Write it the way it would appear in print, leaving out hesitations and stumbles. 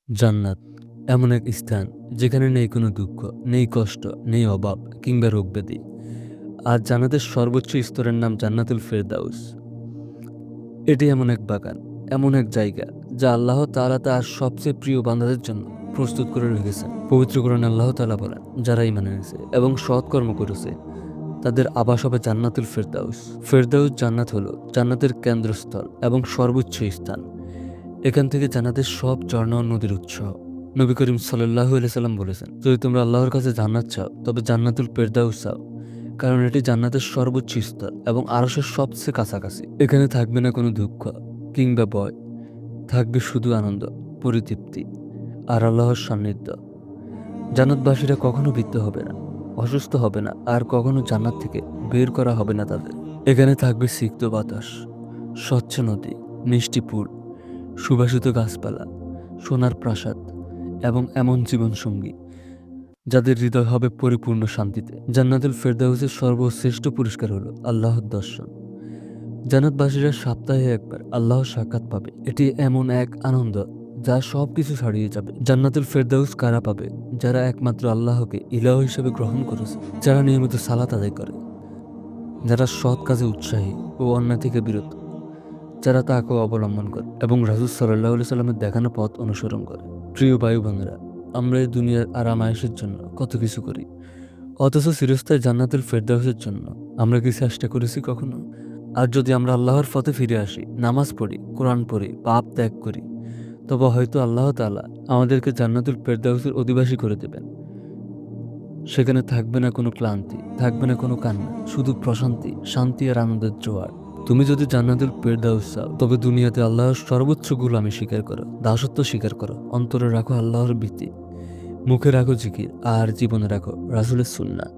জান্নাত এমন এক স্থান যেখানে নেই কোনো দুঃখ, নেই কষ্ট, নেই অভাব কিংবা রোগব্যাধি। আর জান্নাতের সর্বোচ্চ স্তরের নাম জান্নাতুল ফেরদাউস। এটি এমন এক বাগান, এমন এক জায়গা যা আল্লাহ তাআলা তার সবচেয়ে প্রিয় বান্দাদের জন্য প্রস্তুত করে রেখেছেন। পবিত্র কোরআনে আল্লাহ তাআলা বলেন, যারা ঈমান এনেছে এবং সৎকর্ম করেছে তাদের আবাস হবে জান্নাতুল ফেরদাউস। ফেরদাউস জান্নাত হলো জান্নাতের কেন্দ্রস্থল এবং সর্বোচ্চ স্থান। এখান থেকে জান্নাতের সব ঝর্ণা ও নদীর উৎস। নবী করিম সাল্লাল্লাহু আলাইহি সাল্লাম বলেছেন, যদি তোমরা আল্লাহর কাছে জান্নাত চাও তবে জান্নাতুল ফেরদাউস চাও, কারণ এটি জান্নাতের সর্বোচ্চ স্তর এবং আরশের সবচেয়ে কাছাকাছি। এখানে থাকবে না কোনো দুঃখ কিংবা ভয়, থাকবে শুধু আনন্দ, পরিতৃপ্তি আর আল্লাহর সান্নিধ্য। জান্নাতবাসীরা কখনো বৃদ্ধ হবে না, অসুস্থ হবে না, আর কখনো জান্নাত থেকে বের করা হবে না তাদের। এখানে থাকবে সিক্ত বাতাস, স্বচ্ছ নদী, মিষ্টি ফুল, সুবাসিত গাছপালা, সোনার প্রাসাদ এবং এমন জীবনসঙ্গী যাদের হৃদয় হবে পরিপূর্ণ শান্তিতে। জান্নাতুল ফেরদাউসের সর্বশ্রেষ্ঠ পুরস্কার হলো আল্লাহর দর্শন। জান্নাতবাসীরা সপ্তাহে একবার আল্লাহর সাক্ষাৎ পাবে। এটি এমন এক আনন্দ যা সব কিছু ছাড়িয়ে যাবে। জান্নাতুল ফেরদাউস কারা পাবে? যারা একমাত্র আল্লাহকে ইলাহ হিসেবে গ্রহণ করেছে, যারা নিয়মিত সালাত আদায় করে, যারা সৎ কাজে উৎসাহী ও অন্যায় থেকে বিরত, যারা তাকেও অবলম্বন করে এবং রাসূল সাল্লাল্লাহু আলাইহি সাল্লামের দেখানো পথ অনুসরণ করে। প্রিয় ভাই বোনেরা, আমরা এই দুনিয়ার আরাম আয়েশের জন্য কত কিছু করি, অথচ চিরস্থায়ী জান্নাতুল ফেরদাউসের জন্য আমরা কি চেষ্টা করেছি কখনো? আর যদি আমরা আল্লাহর পথে ফিরে আসি, নামাজ পড়ি, কোরআন পড়ি, পাপ ত্যাগ করি, তবে হয়তো আল্লাহ তাআলা আমাদেরকে জান্নাতুল ফেরদাউসের অধিবাসী করে দেবেন। সেখানে থাকবে না কোনো ক্লান্তি, থাকবে না কোনো কান্না, শুধু প্রশান্তি, শান্তি আর আনন্দের জোয়ার। তুমি যদি জান্নাতুল ফেরদাউস চাও তবে দুনিয়াতে আল্লাহর সর্বোচ্চ গোলামি স্বীকার করো, দাসত্ব স্বীকার করো, অন্তরে রাখো আল্লাহর ভীতি, মুখে রাখো জিকির, আর জীবনে রাখো রাসূলের সুন্নাহ।